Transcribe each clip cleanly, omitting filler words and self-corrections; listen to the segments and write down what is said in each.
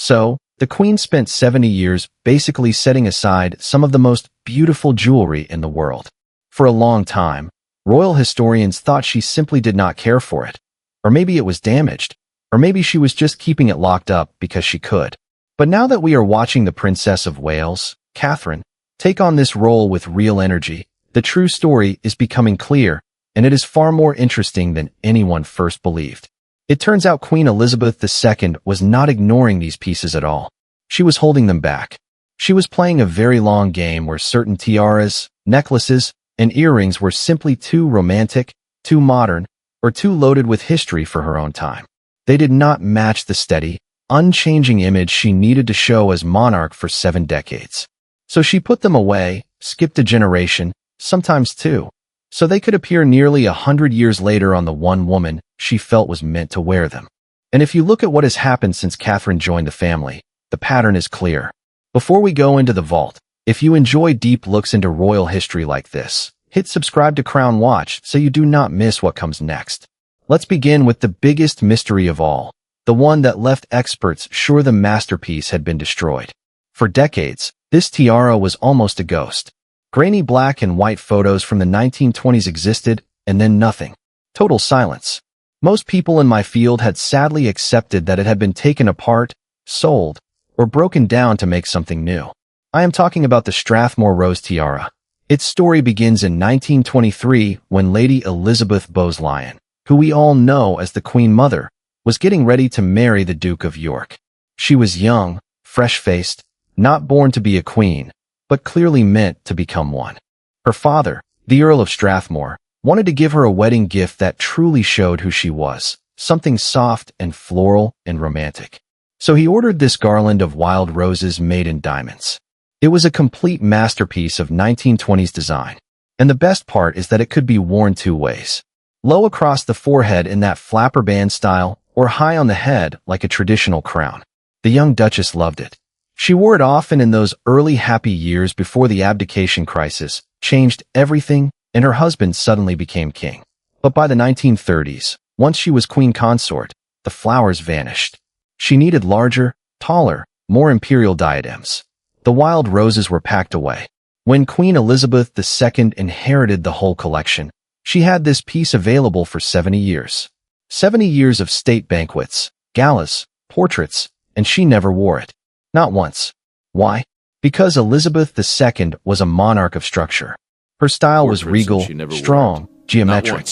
So, the queen spent 70 years basically setting aside some of the most beautiful jewelry in the world. For a long time, royal historians thought she simply did not care for it. Or maybe it was damaged. Or maybe she was just keeping it locked up because she could. But now that we are watching the Princess of Wales, Catherine, take on this role with real energy, the true story is becoming clear, and it is far more interesting than anyone first believed. It turns out Queen Elizabeth II was not ignoring these pieces at all. She was holding them back. She was playing a very long game where certain tiaras, necklaces, and earrings were simply too romantic, too modern, or too loaded with history for her own time. They did not match the steady, unchanging image she needed to show as monarch for 7 decades. So she put them away, skipped a generation, sometimes 2, so they could appear nearly 100 years later on the one woman she felt was meant to wear them. And if you look at what has happened since Catherine joined the family, the pattern is clear. Before we go into the vault, if you enjoy deep looks into royal history like this, hit subscribe to Crown Watch so you do not miss what comes next. Let's begin with the biggest mystery of all, the one that left experts sure the masterpiece had been destroyed. For decades, this tiara was almost a ghost. Grainy black and white photos from the 1920s existed, and then nothing. Total silence. Most people in my field had sadly accepted that it had been taken apart, sold, or broken down to make something new. I am talking about the Strathmore Rose tiara. Its story begins in 1923 when Lady Elizabeth Bowes-Lyon, who we all know as the Queen Mother, was getting ready to marry the Duke of York. She was young, fresh-faced, not born to be a queen, but clearly meant to become one. Her father, the Earl of Strathmore, wanted to give her a wedding gift that truly showed who she was, something soft and floral and romantic. So he ordered this garland of wild roses made in diamonds. It was a complete masterpiece of 1920s design. And the best part is that it could be worn 2 ways. Low across the forehead in that flapper band style, or high on the head like a traditional crown. The young Duchess loved it. She wore it often in those early happy years before the abdication crisis changed everything and her husband suddenly became king. But by the 1930s, once she was queen consort, the flowers vanished. She needed larger, taller, more imperial diadems. The wild roses were packed away. When Queen Elizabeth II inherited the whole collection, she had this piece available for 70 years. 70 years of state banquets, galas, portraits, and she never wore it. Not once. Why? Because Elizabeth II was a monarch of structure. Her style was regal, strong, geometric.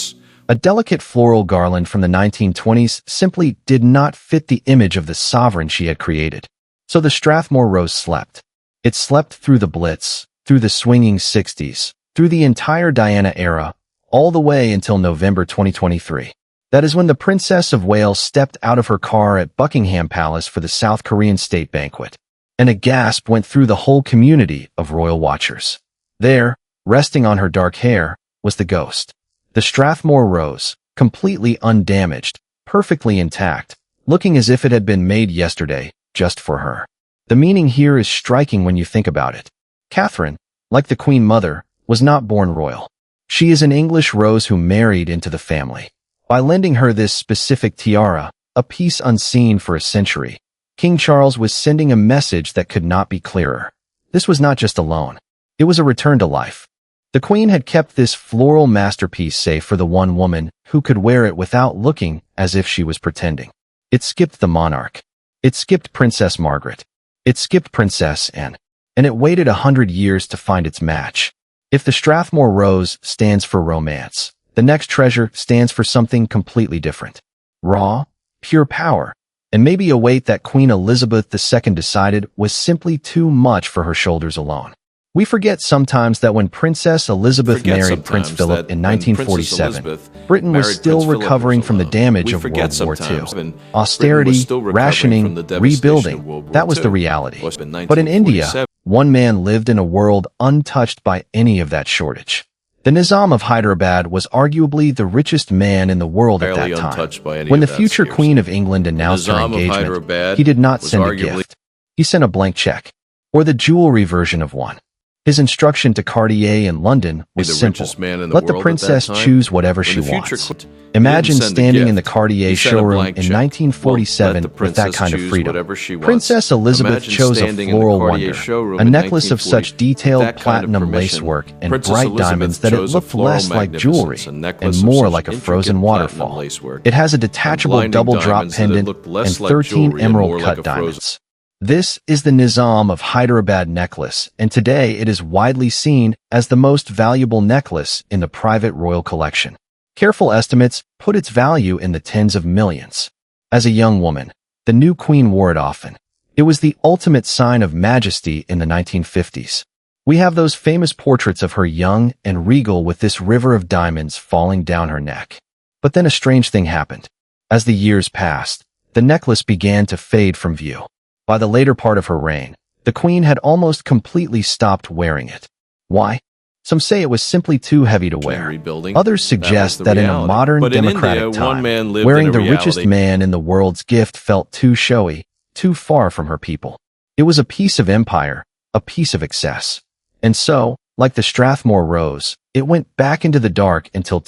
A delicate floral garland from the 1920s simply did not fit the image of the sovereign she had created. So the Strathmore Rose slept. It slept through the Blitz, through the swinging 60s, through the entire Diana era, all the way until November 2023. That is when the Princess of Wales stepped out of her car at Buckingham Palace for the South Korean state banquet. And a gasp went through the whole community of royal watchers. There, resting on her dark hair, was the ghost. The Strathmore Rose, completely undamaged, perfectly intact, looking as if it had been made yesterday, just for her. The meaning here is striking when you think about it. Catherine, like the Queen Mother, was not born royal. She is an English rose who married into the family. By lending her this specific tiara, a piece unseen for a century, King Charles was sending a message that could not be clearer. This was not just a loan. It was a return to life. The Queen had kept this floral masterpiece safe for the one woman who could wear it without looking as if she was pretending. It skipped the monarch. It skipped Princess Margaret. It skipped Princess Anne. And it waited 100 years to find its match. If the Strathmore Rose stands for romance, the next treasure stands for something completely different. Raw, pure power, and maybe a weight that Queen Elizabeth II decided was simply too much for her shoulders alone. We forget sometimes that when Princess Elizabeth married Prince Philip in 1947, Britain was still recovering from the damage of World War II. Austerity, rationing, rebuilding, that was the reality. But in India, one man lived in a world untouched by any of that shortage. The Nizam of Hyderabad was arguably the richest man in the world at that time. When the future Queen of England announced her engagement, he did not send a gift. He sent a blank check, or the jewelry version of one. His instruction to Cartier in London was the simple. richest man in the Let the world at princess that time. choose whatever When she the future wants. he Imagine didn't send a standing in the gift. Cartier He sent a showroom blank in check. 1947 Well, let the with that princess kind of choose freedom. whatever she wants. Princess Elizabeth Imagine chose a standing in the floral Cartier wonder, showroom a in necklace of 1940 such detailed with that kind of platinum permission. lacework and Princess bright Elizabeth diamonds that it chose a looked floral less like jewelry magnificence, a and necklace of more such like a intricate frozen platinum waterfall. lacework It has a and detachable blinding double drop diamonds that it pendant looked less and like 13 jewelry and more emerald like cut a frozen. diamonds. This is the Nizam of Hyderabad necklace, and today it is widely seen as the most valuable necklace in the private royal collection. Careful estimates put its value in the tens of millions. As a young woman, the new queen wore it often. It was the ultimate sign of majesty in the 1950s. We have those famous portraits of her young and regal with this river of diamonds falling down her neck. But then a strange thing happened. As the years passed, the necklace began to fade from view. By the later part of her reign, the queen had almost completely stopped wearing it. Why? Some say it was simply too heavy to wear. Rebuilding. Others suggest that in a reality. modern But in democratic India, time, one man lived wearing in a the richest reality. man in the world's gift felt too showy, too far from her people. It was a piece of empire, a piece of excess. And so, like the Strathmore Rose, it went back into the dark until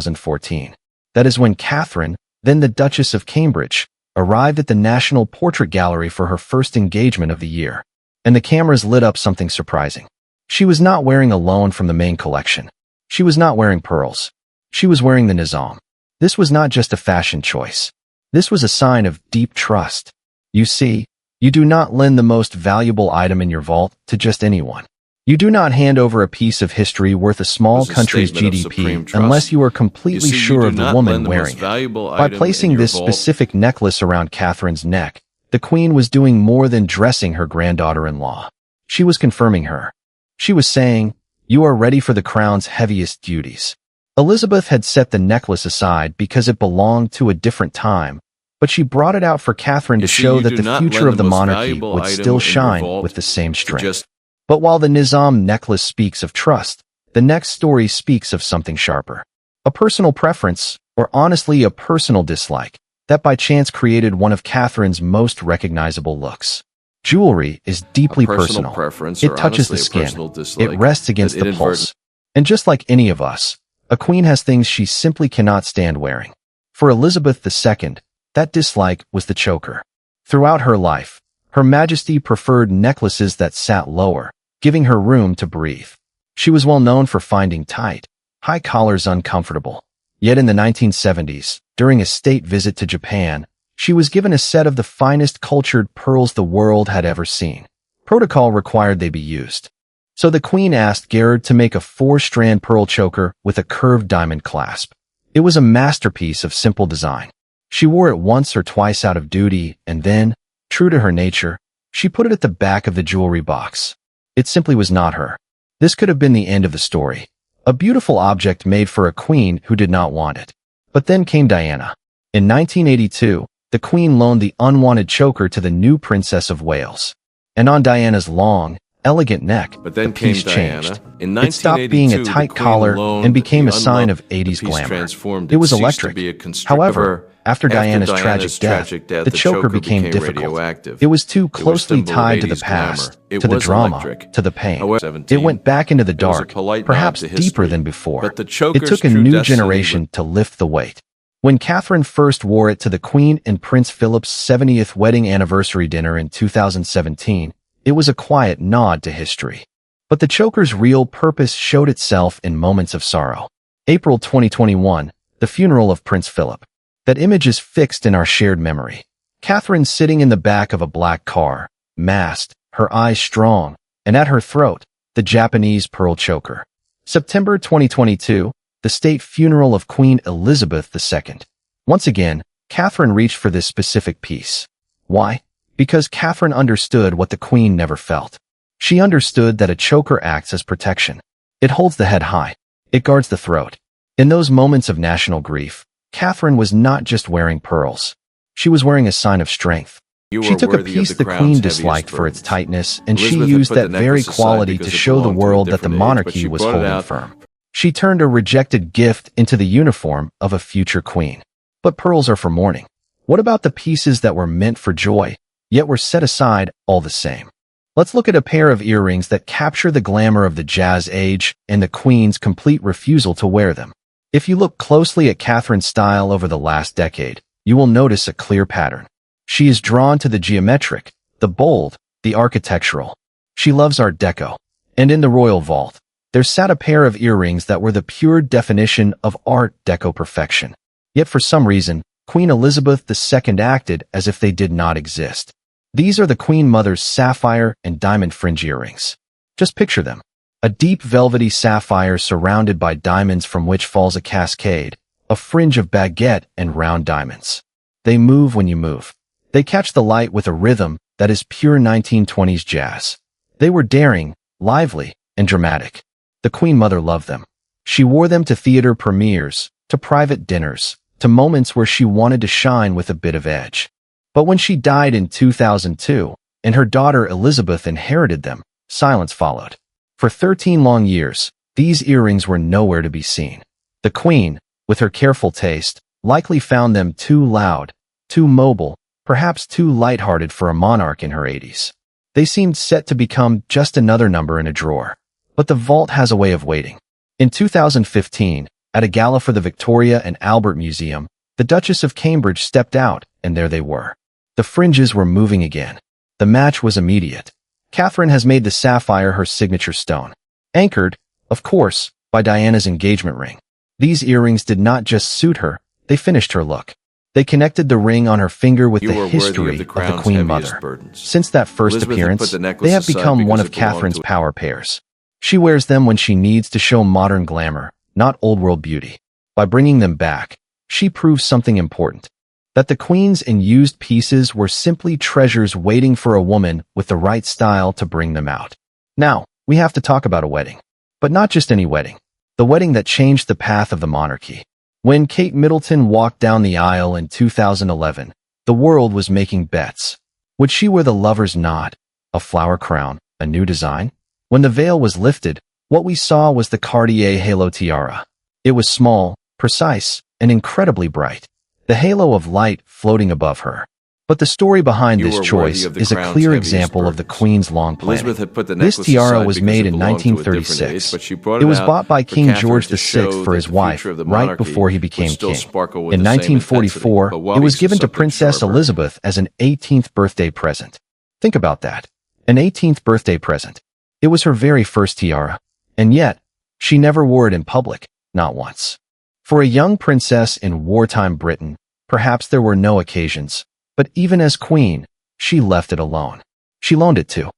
2014. That is when Catherine, then the Duchess of Cambridge, arrived at the National Portrait Gallery for her first engagement of the year. And the cameras lit up something surprising. She was not wearing a loan from the main collection. She was not wearing pearls. She was wearing the Nizam. This was not just a fashion choice. This was a sign of deep trust. You see, you do not lend the most valuable item in your vault to just anyone. You do not hand over a piece of history worth a small It was a country's statement of GDP supreme trust. unless you are completely You see, you sure do of the not woman lend the most wearing it. valuable By item placing in your this vault. specific necklace around Catherine's neck, the queen was doing more than dressing her granddaughter-in-law. She was confirming her. She was saying, "You are ready for the crown's heaviest duties." Elizabeth had set the necklace aside because it belonged to a different time, but she brought it out for Catherine to You see, show you that do the not future lend of the the most monarchy valuable would item still in your shine vault with the same to strength. just- But while the Nizam necklace speaks of trust, the next story speaks of something sharper. A personal preference, or honestly a personal dislike, that by chance created one of Catherine's most recognizable looks. Jewelry is deeply A personal personal. preference It or touches the honestly a skin. personal dislike It rests against that the pulse. And just like any of us, a queen has things she simply cannot stand wearing. For Elizabeth II, that dislike was the choker. Throughout her life, Her Majesty preferred necklaces that sat lower, giving her room to breathe. She was well known for finding tight, high collars uncomfortable. Yet in the 1970s, during a state visit to Japan, she was given a set of the finest cultured pearls the world had ever seen. Protocol required they be used. So the Queen asked Gerard to make a 4-strand pearl choker with a curved diamond clasp. It was a masterpiece of simple design. She wore it once or twice out of duty, and then, true to her nature, she put it at the back of the jewelry box. It simply was not her. This could have been the end of the story. A beautiful object made for a queen who did not want it. But then came Diana. In 1982, the Queen loaned the unwanted choker to the new Princess of Wales. And on Diana's long, elegant neck, But then the piece came changed. Diana. In It stopped being a 1982, tight the Queen collar loaned and became the a sign of unloved- 80s the piece glamour. transformed. It was ceased to electric. be a constrictor. However, after Diana's tragic death, the choker became difficult. radioactive. It was too It was closely symbol of tied to the 80s past, glamour. It to the was drama, electric. to the pain. However, It 17, went back into the it was a dark, polite nod perhaps to deeper history. than before. But the It choker's took a true new destiny generation to lift the weight. When Catherine first wore it to the Queen and Prince Philip's 70th wedding anniversary dinner in 2017, it was a quiet nod to history. But the choker's real purpose showed itself in moments of sorrow. April 2021, the funeral of Prince Philip. That image is fixed in our shared memory. Catherine sitting in the back of a black car, masked, her eyes strong, and at her throat, the Japanese pearl choker. September 2022, the state funeral of Queen Elizabeth II. Once again, Catherine reached for this specific piece. Why? Because Catherine understood what the Queen never felt. She understood that a choker acts as protection. It holds the head high. It guards the throat. In those moments of national grief, Catherine was not just wearing pearls. She was wearing a sign of strength. You She are took a worthy of piece the the crown's Queen heaviest disliked for its burdens. tightness, and she Elizabeth had used put that the very necklace aside quality because to it show the belonged to a world that the different age, but monarchy she was brought it holding out. firm. She turned a rejected gift into the uniform of a future queen. But pearls are for mourning. What about the pieces that were meant for joy, yet were set aside all the same? Let's look at a pair of earrings that capture the glamour of the Jazz age and the Queen's complete refusal to wear them. If you look closely at Catherine's style over the last decade, you will notice a clear pattern. She is drawn to the geometric, the bold, the architectural. She loves Art Deco. And in the royal vault, there sat a pair of earrings that were the pure definition of Art Deco perfection. Yet for some reason, Queen Elizabeth II acted as if they did not exist. These are the Queen Mother's sapphire and diamond fringe earrings. Just picture them. A deep velvety sapphire surrounded by diamonds from which falls a cascade, a fringe of baguette and round diamonds. They move when you move. They catch the light with a rhythm that is pure 1920s jazz. They were daring, lively, and dramatic. The Queen Mother loved them. She wore them to theater premieres, to private dinners, to moments where she wanted to shine with a bit of edge. But when she died in 2002, and her daughter Elizabeth inherited them, silence followed. For 13 long years, these earrings were nowhere to be seen. The Queen, with her careful taste, likely found them too loud, too mobile, perhaps too lighthearted for a monarch in her 80s. They seemed set to become just another number in a drawer. But the vault has a way of waiting. In 2015, at a gala for the Victoria and Albert Museum, the Duchess of Cambridge stepped out, and there they were. The fringes were moving again. The match was immediate. Catherine has made the sapphire her signature stone. Anchored, of course, by Diana's engagement ring. These earrings did not just suit her, they finished her look. They connected the ring on her finger with the history of the Queen Mother. Since that first appearance, they have become one of Catherine's power pairs. She wears them when she needs to show modern glamour, not old-world beauty. By bringing them back, she proves something important. That the Queen's unused pieces were simply treasures waiting for a woman with the right style to bring them out. Now, we have to talk about a wedding. But not just any wedding. The wedding that changed the path of the monarchy. When Kate Middleton walked down the aisle in 2011, the world was making bets. Would she wear the lover's knot, a flower crown, a new design? When the veil was lifted, what we saw was the Cartier halo tiara. It was small, precise, and incredibly bright. The halo of light floating above her. But the story behind this choice is a clear example of the Queen's long planning. This tiara was made in 1936. It was bought by King George VI for his wife right before he became king. In 1944, it was given to Princess Elizabeth as an 18th birthday present. Think about that. An 18th birthday present. It was her very first tiara. And yet, she never wore it in public, not once. For a young princess in wartime Britain, perhaps there were no occasions. But even as queen, she left it alone. She loaned it to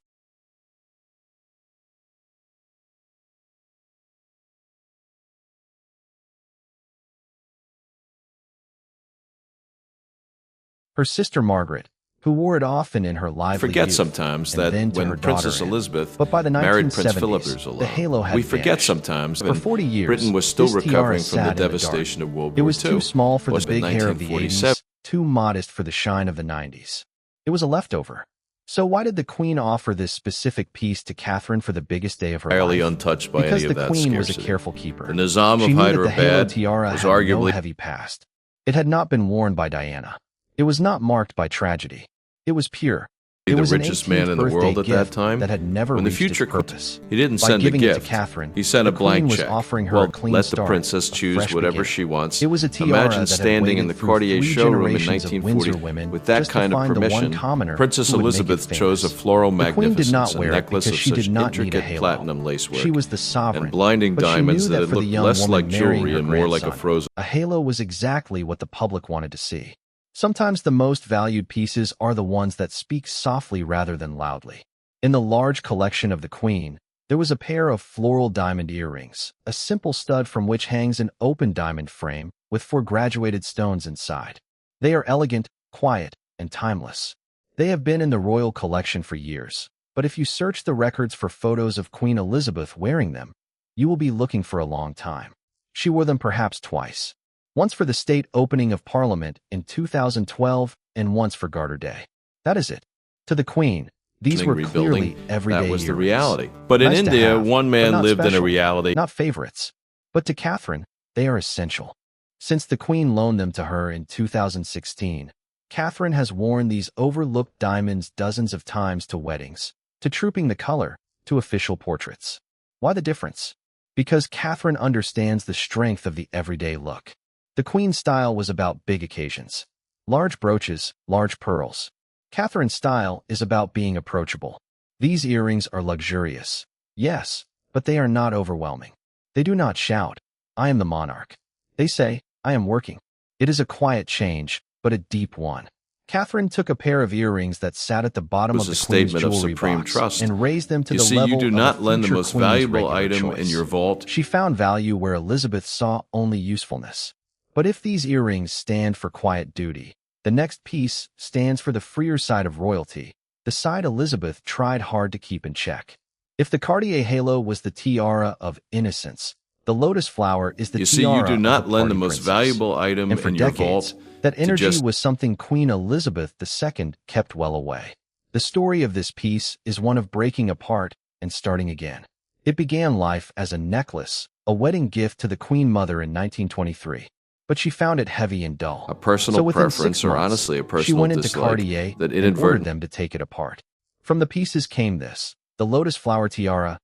her sister Margaret, who wore it often in her lively Forget youth, sometimes and that then to her when Princess daughter Anne. Elizabeth But by the married Prince 1970s, Philip the halo had we forget vanished. sometimes For that 40 years, Britain was still this tiara recovering from sat the in the dark. devastation of World It War was II. too small for the Wasn't it big hair of the 1947? 80s, too modest for the shine of the 90s. It was a leftover. So why did the Queen offer this specific piece to Catherine for the biggest day of her Entirely life? untouched by Because any of the that Queen was a scarcity. careful keeper. The Nizam She of knew that the halo Hyderabad tiara was had no arguably heavy past. It had not been worn by Diana. It was not marked by tragedy. It was pure. It the was an richest 18th man in the birthday world at that gift time. that had never When the reached future its purpose. he didn't By send a giving it to gift. Catherine, He sent the a blank Queen was check. offering her Well, a clean let the start, princess a choose fresh whatever beginning. she wants. It was a tiara Imagine that had standing in waited the through Cartier 3 showroom in generations of 1940 Windsor women with that just kind to of find the one permission. commoner Princess who would make it Elizabeth chose a famous. floral The Queen did not magnificence, a wear it necklace because of she such did not need a intricate halo. platinum lacework She was the sovereign, and blinding but she diamonds knew that that it for the looked young less woman like marrying jewelry her and more like a grandson, frozen. a halo was exactly what the public wanted to see. Sometimes the most valued pieces are the ones that speak softly rather than loudly. In the large collection of the Queen, there was a pair of floral diamond earrings, a simple stud from which hangs an open diamond frame with 4 graduated stones inside. They are elegant, quiet, and timeless. They have been in the royal collection for years, but if you search the records for photos of Queen Elizabeth wearing them, you will be looking for a long time. She wore them perhaps twice. Once for the state opening of Parliament in 2012 and once for Garter Day. That is it. To the Queen, these were clearly everyday That was the earrings. reality. But in Nice to India, have, one but man not lived in a special, reality. not favorites. But to Catherine, they are essential. Since the Queen loaned them to her in 2016, Catherine has worn these overlooked diamonds dozens of times to weddings, to trooping the color, to official portraits. Why the difference? Because Catherine understands the strength of the everyday look. The Queen's style was about big occasions. Large brooches, large pearls. Catherine's style is about being approachable. These earrings are luxurious. Yes, but they are not overwhelming. They do not shout, "I am the monarch." They say, "I am working." It is a quiet change, but a deep one. Catherine took a pair of earrings that sat at the bottom of the Queen's jewelry box and raised them to the level You do not of a lend the future most Queen's valuable regular item choice. in your vault. She found value where Elizabeth saw only usefulness. But if these earrings stand for quiet duty, the next piece stands for the freer side of royalty, the side Elizabeth tried hard to keep in check. If the Cartier halo was the tiara of innocence, the lotus flower is the tiara You do not of a lend the party most princess. valuable item And for in your decades, vault. that energy just- was something Queen Elizabeth II kept well away. The story of this piece is one of breaking apart and starting again. It began life as a necklace, a wedding gift to the Queen Mother in 1923. But she found it heavy and dull. A personal So within preference 6 or months, honestly a she personal went into dislike Cartier that and ordered inadvertent. them to take it apart. From the pieces came this, the lotus flower tiara,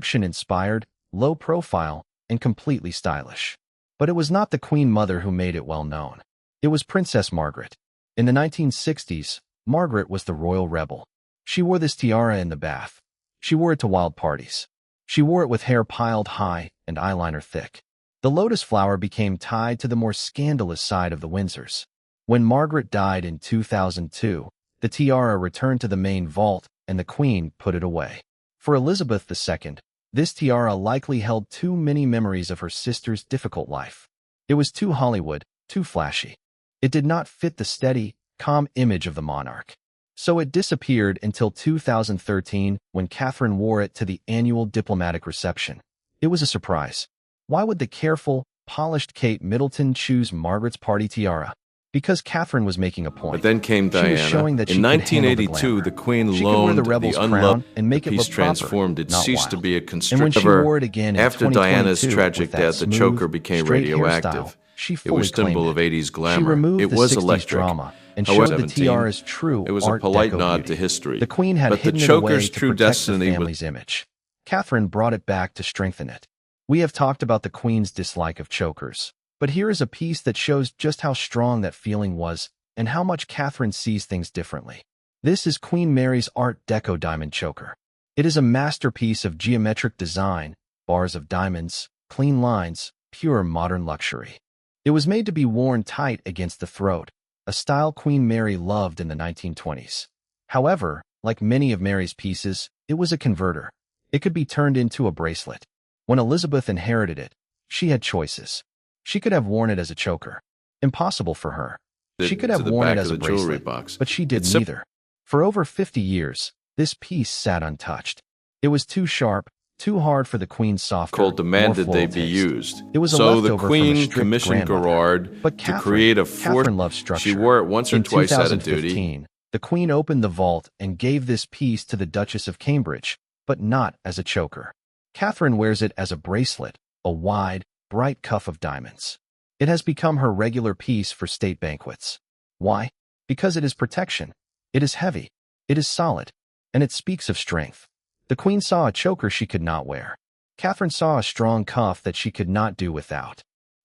Egyptian-inspired, low profile, and completely stylish. But it was not the Queen Mother who made it well known. It was Princess Margaret. In the 1960s, Margaret was the royal rebel. She wore this tiara in the bath. She wore it to wild parties. She wore it with hair piled high and eyeliner thick. The lotus flower became tied to the more scandalous side of the Windsors. When Margaret died in 2002, the tiara returned to the main vault and the Queen put it away. For Elizabeth II, this tiara likely held too many memories of her sister's difficult life. It was too Hollywood, too flashy. It did not fit the steady, calm image of the monarch. So it disappeared until 2013 when Catherine wore it to the annual diplomatic reception. It was a surprise. Why would the careful, polished Kate Middleton choose Margaret's party tiara? Because Catherine was making a point. But then came She was Diana. showing that she In could handle the 1982, glamour. the Queen She could wear loaned the the rebel's crown unloved. and make The it piece look proper, transformed. It not ceased to wild. be a And when constrictor. she wore it again in After Diana's 2022 tragic with that death, the smooth, choker became straight radioactive. hairstyle, she It fully was symbol claimed of it. 80s She glamour. removed It the was 60s electric. drama and However, showed the 17, tiara's true it was a Art polite Deco nod beauty. to history. The Queen had But the hidden it away choker's to true protect destiny the was- family's image. Catherine brought it back to strengthen it. We have talked about the Queen's dislike of chokers, but here is a piece that shows just how strong that feeling was and how much Catherine sees things differently. This is Queen Mary's Art Deco diamond choker. It is a masterpiece of geometric design, bars of diamonds, clean lines, pure modern luxury. It was made to be worn tight against the throat, a style Queen Mary loved in the 1920s. However, like many of Mary's pieces, it was a converter. It could be turned into a bracelet. When Elizabeth inherited it, she had choices. She could have worn it as a choker. Impossible for her. She could to have the worn it back as of a the jewelry bracelet, box. but she did It's sim- neither. For over 50 years, this piece sat untouched. It was too sharp, too hard for the Queen's softer, Cole demanded more they floral be taste. used. It was a So the leftover from a Queen strict commissioned grandmother. Gerard But to Catherine, create a Catherine loved structure. She wore it once or In twice out of duty. 2015, the Queen opened the vault and gave this piece to the Duchess of Cambridge, but not as a choker. Catherine wears it as a bracelet, a wide, bright cuff of diamonds. It has become her regular piece for state banquets. Why? Because it is protection. It is heavy. It is solid. And it speaks of strength. The Queen saw a choker she could not wear. Catherine saw a strong cuff that she could not do without.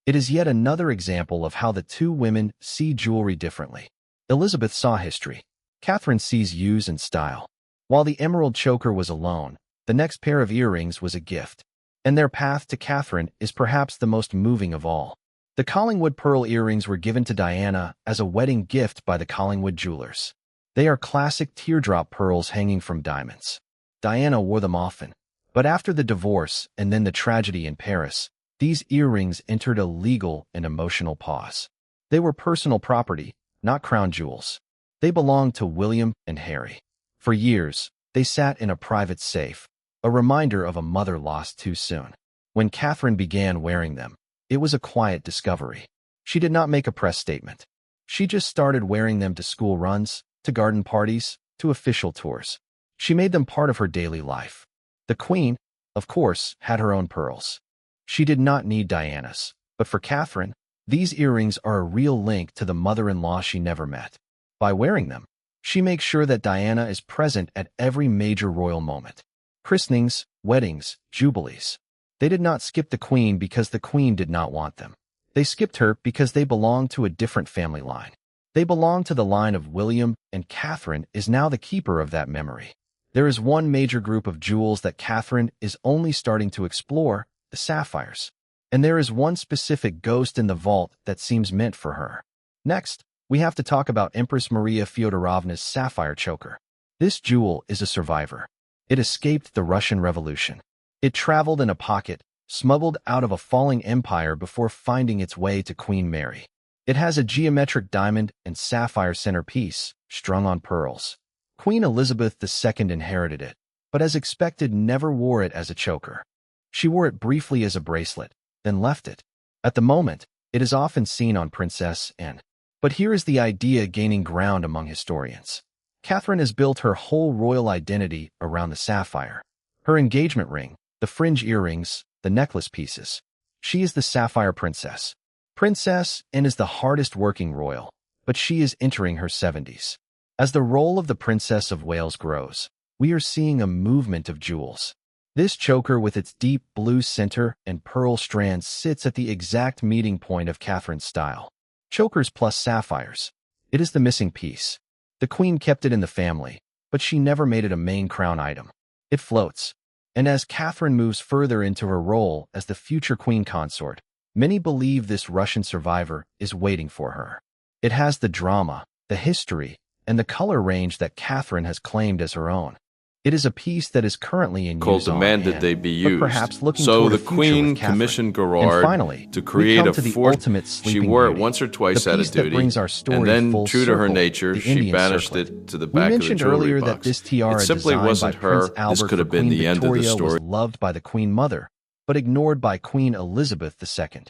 It is yet another example of how the two women see jewelry differently. Elizabeth saw history. Catherine sees use and style. While the emerald choker was alone, the next pair of earrings was a gift. And their path to Catherine is perhaps the most moving of all. The Collingwood pearl earrings were given to Diana as a wedding gift by the Collingwood jewelers. They are classic teardrop pearls hanging from diamonds. Diana wore them often. But after the divorce and then the tragedy in Paris, these earrings entered a legal and emotional pause. They were personal property, not crown jewels. They belonged to William and Harry. For years, they sat in a private safe, a reminder of a mother lost too soon. When Catherine began wearing them, it was a quiet discovery. She did not make a press statement. She just started wearing them to school runs, to garden parties, to official tours. She made them part of her daily life. The Queen, of course, had her own pearls. She did not need Diana's, but for Catherine, these earrings are a real link to the mother-in-law she never met. By wearing them, She makes sure that Diana is present at every major royal moment. Christenings, weddings, jubilees. They did not skip the queen because the queen did not want them. They skipped her because they belonged to a different family line. They belonged to the line of William, and Catherine is now the keeper of that memory. There is one major group of jewels that Catherine is only starting to explore, the sapphires. And there is one specific ghost in the vault that seems meant for her. Next, we have to talk about Empress Maria Fyodorovna's sapphire choker. This jewel is a survivor. It escaped the Russian Revolution. It traveled in a pocket, smuggled out of a falling empire before finding its way to Queen Mary. It has a geometric diamond and sapphire centerpiece, strung on pearls. Queen Elizabeth II inherited it, but as expected never wore it as a choker. She wore it briefly as a bracelet, then left it. At the moment, it is often seen on Princess Anne. But here is the idea gaining ground among historians. Catherine has built her whole royal identity around the sapphire. Her engagement ring, the fringe earrings, the necklace pieces. She is the sapphire princess. Princess Anne is the hardest working royal, but she is entering her 70s. As the role of the Princess of Wales grows, we are seeing a movement of jewels. This choker with its deep blue center and pearl strands sits at the exact meeting point of Catherine's style. Chokers plus sapphires. It is the missing piece. The queen kept it in the family, but she never made it a main crown item. It floats. And as Catherine moves further into her role as the future queen consort, many believe this Russian survivor is waiting for her. It has the drama, the history, and the color range that Catherine has claimed as her own. It is a piece that is currently in use demanded they be used. Perhaps looking so toward the a future Queen with Catherine. commissioned And Gerard finally, to create a the fourth. ultimate She Sleeping wore it Beauty, once or twice the out piece of that duty, brings our story and then, full true to her circle, nature, the she Indian banished circlet. it to the We back of the mentioned jewelry earlier box. that this tiara It simply designed wasn't by her. Prince Albert This could have for been Queen the end of the Victoria story. was loved by the Queen Mother, but ignored by Queen Elizabeth II.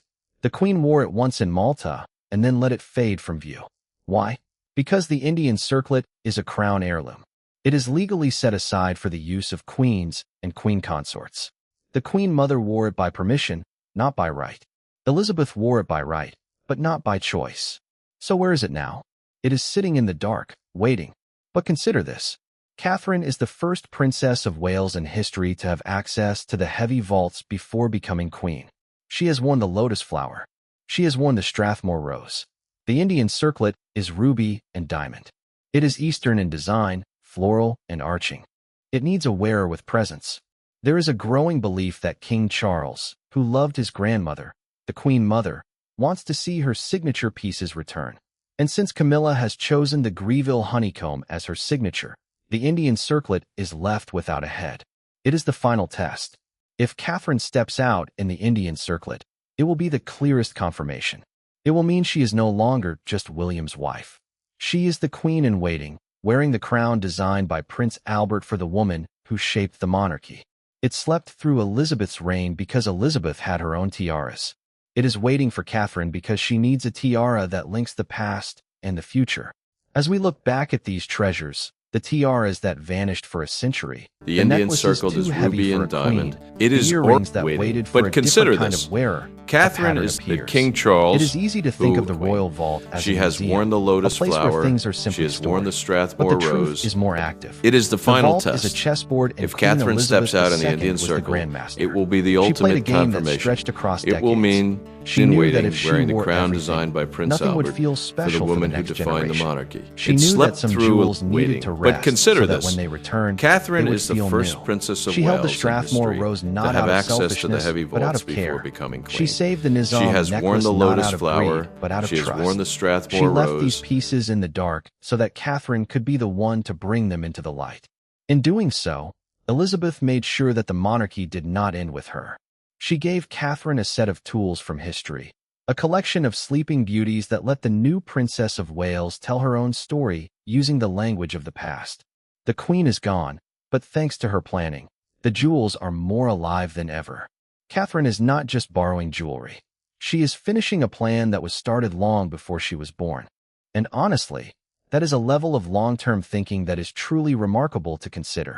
The Queen wore it once in Malta, and then let it fade from view. Why? Because the Indian circlet is a crown heirloom. It is legally set aside for the use of queens and queen consorts. The Queen Mother wore it by permission, not by right. Elizabeth wore it by right, but not by choice. So where is it now? It is sitting in the dark, waiting. But consider this. Catherine is the first princess of Wales in history to have access to the heavy vaults before becoming queen. She has worn the lotus flower. She has worn the Strathmore rose. The Indian circlet is ruby and diamond. It is Eastern in design, floral and arching. It needs a wearer with presence. There is a growing belief that King Charles, who loved his grandmother, the Queen Mother, wants to see her signature pieces return. And since Camilla has chosen the Greville honeycomb as her signature, the Indian circlet is left without a head. It is the final test. If Catherine steps out in the Indian circlet, it will be the clearest confirmation. It will mean she is no longer just William's wife. She is the queen in waiting, wearing the crown designed by Prince Albert for the woman who shaped the monarchy. It slept through Elizabeth's reign because Elizabeth had her own tiaras. It is waiting for Catherine because she needs a tiara that links the past and the future. As we look back at these treasures, the tiaras that vanished for a century, The Indian necklaces circlet too is heavy ruby for and a queen, diamond. It the is earrings that waiting. waited for But a consider different kind this. of wearer. Catherine a pattern is the appears. King Charles. It is easy to think who- of the royal vault as She a has museum, worn the lotus a place flower. where things are simply She has worn the stored. Strathmore But the truth rose. is more active. It is the final vault test. is a chessboard, and If Queen Catherine Elizabeth steps out in the II Indian was circle, the grandmaster. it will be the She played a ultimate game that confirmation. stretched across It will decades. mean She in knew waiting, that if she wearing the wore crown everything, designed by Prince nothing would Albert feel for special the for woman the who next defined the generation. monarchy. She It knew slept that some through jewels needed waiting. to But rest consider so that this. when they returned, Catherine they would is the feel first new. princess of She Wales held the in Strathmore history rose not to have out of access to the selfishness, heavy but out vaults of before care. becoming queen. She saved the Nizam She has necklace worn the not lotus out of flower. greed, but out of She has trust. worn the Strathmore She left rose. these pieces in the dark so that Catherine could be the one to bring them into the light. In doing so, Elizabeth made sure that the monarchy did not end with her. She gave Catherine a set of tools from history, a collection of sleeping beauties that let the new Princess of Wales tell her own story using the language of the past. The Queen is gone, but thanks to her planning, the jewels are more alive than ever. Catherine is not just borrowing jewelry. She is finishing a plan that was started long before she was born. And honestly, that is a level of long-term thinking that is truly remarkable to consider.